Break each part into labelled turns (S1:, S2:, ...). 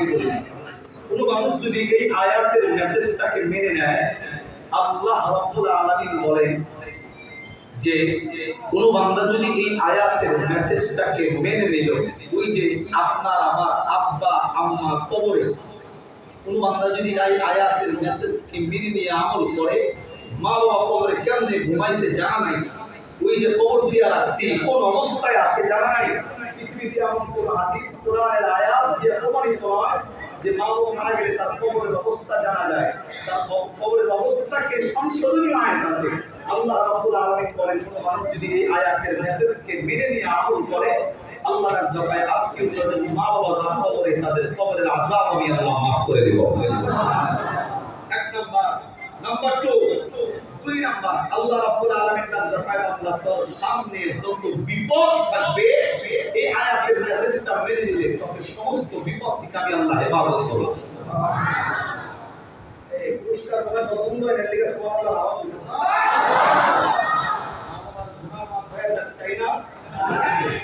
S1: আগে বলি, কোনো মানুষ যদি এই আয়াতের মেসেজটাকে মেনে নেয়, আল্লাহ রাব্বুল আলামিন বলেন যে কোনো বান্দা যদি এই আয়াতের মেসেজটাকে মেনে নিল, ওই যে আপনার আমার আব্বা আম্মা কবরে, কোনো বান্দা যদি এই আয়াতের মেসেজকে মেনে নিয়ে আমল করে, মা বাবা কবরে কেমনে ঘুমাইছে জানা নাই, ওই যে কবর দিয়া রাখছি কোন অবস্থায় আছে জানা নাই। পৃথিবীতে এমন কোন হাদিস কোরআনের আয়াত দিয়ে প্রমাণিত হয় যে মা বাবা মারা গেলে তার কবরের অবস্থা জানা যায়, তার কবরের অবস্থাকে সংশোধনী আয়াত আছে। আল্লাহ রাব্বুল আলামিন বলেন, কোন মানুষ যদি এই আয়াতের মেসেজকে মেনে নিয়ে আমল করে, আল্লাহর দয়ায় আত্মীয় স্বজন মা বাবা যারা কবরে, তাদের কবরের আযাব আমি আল্লাহ মাফ করে দেব। এক নাম্বার 2, দুই নাম্বার, আল্লাহ রাব্বুল আলামিন তার দয়ায় আল্লাহ তোর সামনে যত বিপদ থাকবে এই আয়াতের মেসেজটা মেনে নিলে তোকে সমস্ত বিপদ থেকে আমি আল্লাহ হেফাজত করব। এই পুরস্কার বলে পছন্দ হয় না, লিখে সুবহানাল্লাহ আওয়াজ দিন। আমার গুনাহ মাফ হয়ে যাচ্ছে না,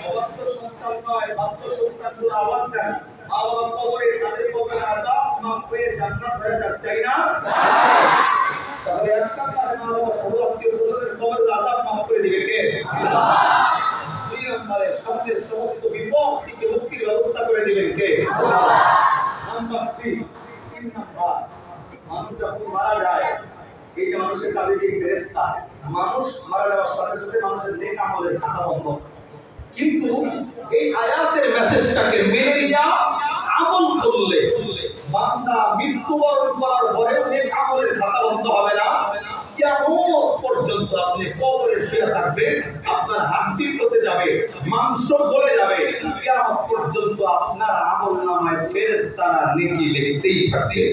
S1: অবাধ্য সন্তান নয়, বাধ্য সন্তানদের আওয়াজ দেন। মা বাবা কবরে, তাদের কবরে আযাব মাফ হয়ে জান্নাত হয়ে যাচ্ছে না। সবাই একটা পারে মা বাবা সবাইকে সদরের কবরের আযাব মাফ করে দিবে কে? আল্লাহ। দুই নম্বরে সামনের সমস্ত বিপদ থেকে মুক্তির ব্যবস্থা করে দিবেন কে? আল্লাহ। নাম্বার 3, 3 নাম্বার, মানুষ যখন মারা যায়, এই যে মানুষের কাছে যে ফেরেশতা, মানুষ মারা যাওয়ার সাথে সাথে মানুষের নেক আমলের খাতা বন্ধ। কিন্তু এই আয়াতের মেসেজটাকে মেনে নিয়ে আমল করলে বান্দা মৃত্যুবরণ করার পরেও নেক আমলের খাতা বন্ধ হবে না। কিয়ামত পর্যন্ত আপনি কবরে শুয়ে থাকবেন, আপনার হাড্ডি পচে যাবে, মাংস গলে যাবে, কিয়ামত পর্যন্ত আপনার আমলনামায় ফেরেশতারা নেকি লিখতেই থাকবে।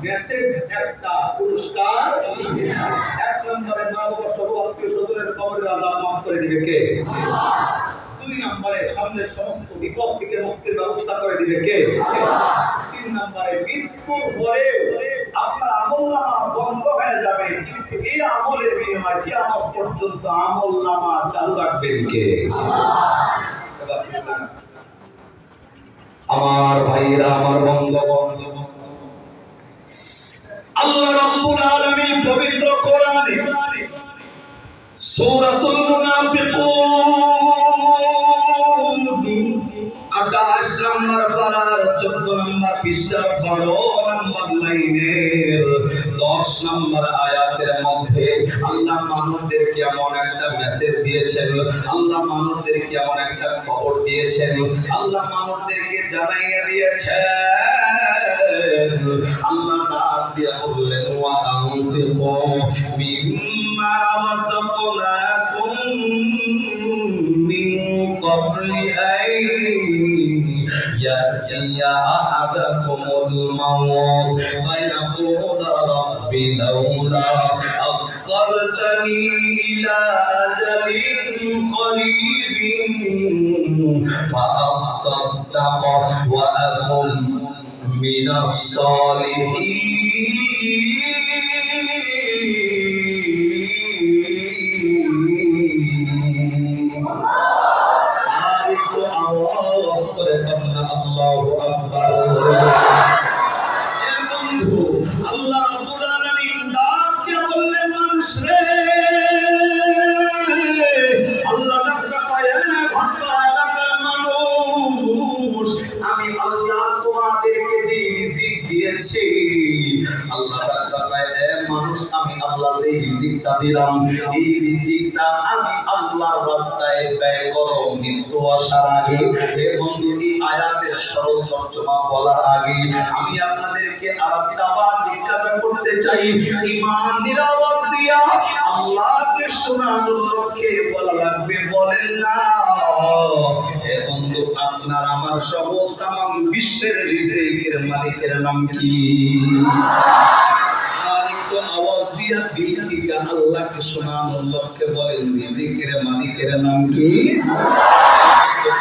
S1: মেসেজ একটা, পুরস্কার। এক নম্বরে মা বাবা সব আত্মীয় স্বজনের কবরের আযাব মাফ করে দিবে কে? আল্লাহ। দুই নম্বরে সামনের সমস্ত বিপদ থেকে মুক্তির ব্যবস্থা করে দিবে কে? আল্লাহ। তিন নম্বরে মৃত্যুর পরে আপনার আমলনামা বন্ধ হয়ে যাবে, কিন্তু এই আমলের বিনিময়ে কিয়ামত পর্যন্ত আমলনামা চালু রাখবেন কে? আল্লাহ। আমার ভাইরা, আমার বন্ধুগণ, আল্লাহ রাব্বুল আলামিন পবিত্র কোরআনে সূরাতুল মুনাফিকুন 28 নম্বর পারার 14 নম্বর পৃষ্ঠা 12 নম্বর লাইনের 10 নম্বর আয়াতের মধ্যে আল্লাহ মানুষদেরকে এমন একটা মেসেজ দিয়েছেন, আল্লাহ মানুষদেরকে এমন একটা খবর দিয়েছেন, আল্লাহ মানুষদেরকে জানাইয়ে দিয়েছেন। আল্লাহ ডাক দিয়ে বললেন, ওয়া আনফিকু মিম্মা রাযাকনাকুম মিন ক্বাবলি আন ইয়াতিয়া আহাদাকুমুল মাউত ফায়াকুলা রাব্বি লাউলা আখখারতানি ইলা আজালিন করিবিন ফাআসাদ্দাক ওয়া আকুন মিনাস সালিহিন। আরেকটু আওয়াজ করে বলুন আল্লাহু আকবার। এ বন্ধু, আল্লাহ রাব্বুল আলামিন ডাক দিয়ে বললেন, মানুষ রে, আল্লাহ ডাক দিয়ে ভাগ্য এলাকার মানুষ, আমি আল্লাহ তোমাদেরকে যে রিজিক দিয়েছি, আল্লাহ মানুষ, আমি আল্লাহ যে রিজিকটা দিলাম, এই রিজিকটা আমি আল্লাহর রাস্তায় ব্যয় করো মৃত্যু আসার আগে। হে বন্ধু, এই আয়াতের সরল তর্জমা বলার আগে আমি আপনাদেরকে আরেকটা বার জিজ্ঞাসা করতে চাই, ঈমানের আওয়াজ দিয়া আল্লাহকে শোনানোর লক্ষ্যে বলা লাগবে, বলেন না? হে বন্ধু, আপনার আমার সহ তামাম বিশ্বের রিজিকের মালিকের নাম কি? আওয়াজ দিয়া দিল থেকে আল্লাহকে শোনানোর লক্ষ্যে বলেন, রিজিকের মালিকের নাম কি?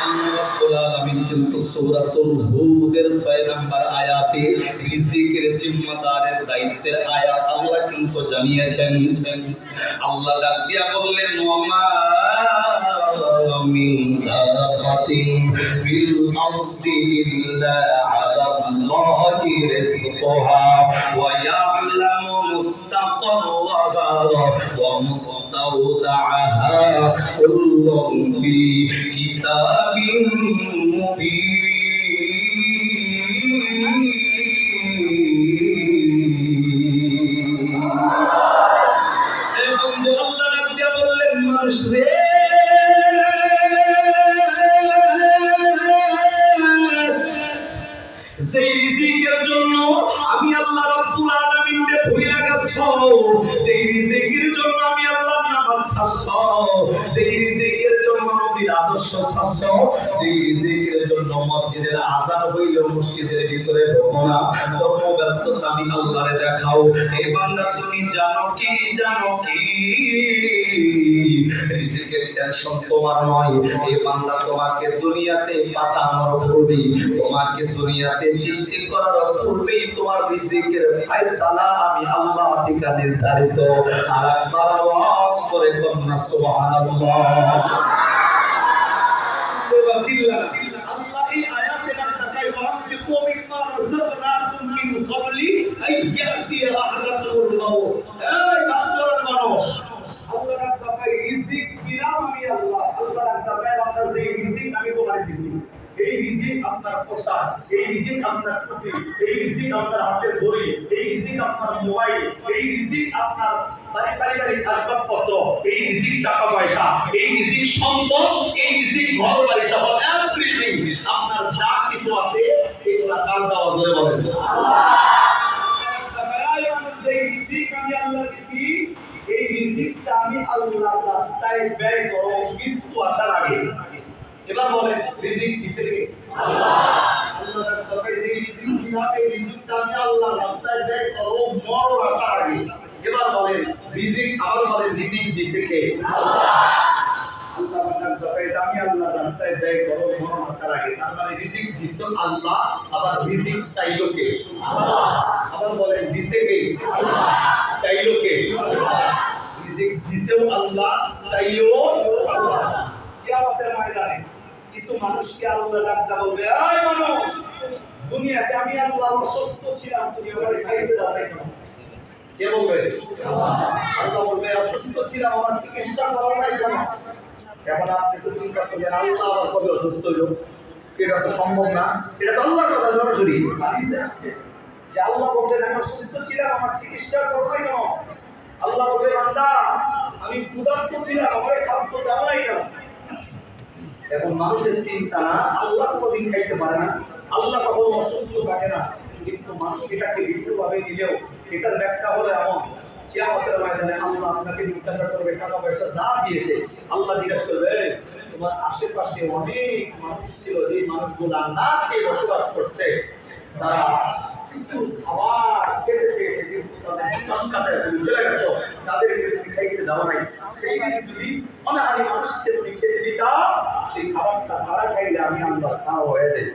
S1: আল্লাহ রাব্বুল আলামিন কিন্তু সূরাতুল হুদের 6 নম্বর আয়াতে রিজিকের জিম্মাদারের দায়িত্বের আয়াত আল্লাহ কিন্তু জানিয়েছেন। আল্লাহ ডাক দিয়া বললেন, ওয়া মা من دابة في الأرض إلا على الله رزقها ويعلم مستقرها ومستودعها كل في كتاب مبين যেই রিজিকের জন্য আমি আল্লাহ রাব্বুল আলামিনকে ভুইলা গেছো, যেই রিজিকের জন্য আমি আল্লাহর নামাজ ছাড়ছো, যেই রিজিকের জন্য নবীর আদর্শ ছাড়ছো, যেই রিজিকের জন্য মসজিদের আযান হইলেও মসজিদের ভিতরে ঢোকো না, কর্মব্যস্ততা আমি আল্লাহরে দেখাও। এই বান্দা তুমি জানো কি রিজিকের টেনশন তোমার নয়। এই বান্দা তোমাকে দুনিয়াতে পাঠানোর পূর্বেই, তোমাকে দুনিয়াতে সৃষ্টি করার পূর্বেই তোমার রিজিকের ফয়সালা আমি আল্লাহ থেকে নির্ধারিত। আর একবার আওয়াজ করে কন্যা সুবহানাল্লাহ। আল্লাহ এই আয়াতে তাকাই ওয়ানফিকু মিম্মা রাযাকনাকুম মিন ক্বাবলি আইয়াতিয়া আহাদাকুমুল মাউত। এই বান্দরের মানুষ, আল্লাহ তাকাই রিজিক দিলাম আমি আল্লাহ। আল্লাহ তাকাই বান্দা যে রিজিক আমি তোমাকে দিছি, এই রিজিক আপনার পোশাক, এই রিজিক আপনার টুপি, এই রিজিক আপনার হাতের ঘড়ি, এই রিজিক আপনার মোবাইল, এই রিজিক আপনার পারিবারিক আসবাবপত্র, এই রিজিক টাকা পয়সা, এই রিজিক সম্পদ, এই রিজিক ঘর বাড়ি সহ এভরিথিং আপনার যা কিছু আছে এগুলা কার দেওয়া ধরে বলেন আল্লাহ। এই রিজিক আমি আল্লাহ দিছি, এই রিজিকটা আমি আল্লাহর রাস্তায় ব্যয় করো মৃত্যু আসার আগে। এবার বলেন রিজিক দিছে কে? আল্লাহ। আল্লাহর তরফে যে রিজিক দিলাম, এই রিজিকটা আমি আল্লাহর রাস্তায় ব্যয় করো মরণ আসার আগে। এবার বলেন রিজিক, আবার বলেন রিজিক দিছে কে? আল্লাহ। আল্লাহর তরফে আমি আল্লাহর রাস্তায় ব্যয় করো মরণ আসার আগে। তার মানে রিজিক দিছো আল্লাহ, আবার রিজিক চাইলো কে? আল্লাহ। আবার বলেন দিছে কে? আল্লাহ। চাইলো কে? আল্লাহ। রিজিক দিছেও আল্লাহ, চাইলো আল্লাহ। কিয়ামতের ময়দানে কিছু মানুষকে আল্লাহ ডাকতে বলবে, এই মানুষ, দুনিয়াতে আমি আল্লাহর অসুস্থ ছিলাম, তুমি আমাকে খাইতে দাও নাই কেন? কে বলবে? আল্লাহ বলবে, অসুস্থ ছিলাম, আমার চিকিৎসা করা নাই কেন? এখন আপনি তো চিন্তা করবেন, আল্লাহ আবার কবে অসুস্থ হইল? এটা তো সম্ভব না। এটা তো আল্লাহর কথা সরাসরি হাদিসে আসছে যে আল্লাহ বলবেন, আমি অসুস্থ ছিলাম, আমার চিকিৎসা করো নাই কেন? আল্লাহ বলবে, বান্দা, আমি ক্ষুধার্ত ছিলাম, আমাকে খাদ্য দাও নাই কেন? এখন মানুষের চিন্তা না, আল্লাহ কোনদিন খাইতে পারে না, আল্লাহ কখনো অসুস্থ থাকে না, কিন্তু মানুষ এটাকে বিপরীতভাবে নিলেও এটার ব্যাখ্যা হলো এমন, কিয়ামতের ময়দানে আল্লাহ আপনাকে জিজ্ঞাসা করবে, টাকা পয়সা যা দিয়েছে, আল্লাহ জিজ্ঞাসা করবে, তোমার আশেপাশে অনেক মানুষ ছিল, যে মানুষগুলা না খেয়ে বসবাস করছে, তারা কিছু খাবার খেতে চেয়েছে, কিন্তু তাদের সংখ্যাতে তুমি চলে গেছো, তাদেরকে তুমি খাইতে দাও নাই। সেই দিন যদি অনাহারি মানুষকে তুমি খেতে দিতা, সেই খাবারটা তারা খাইলে আমি আল্লাহ খাওয়া হয়ে যায়।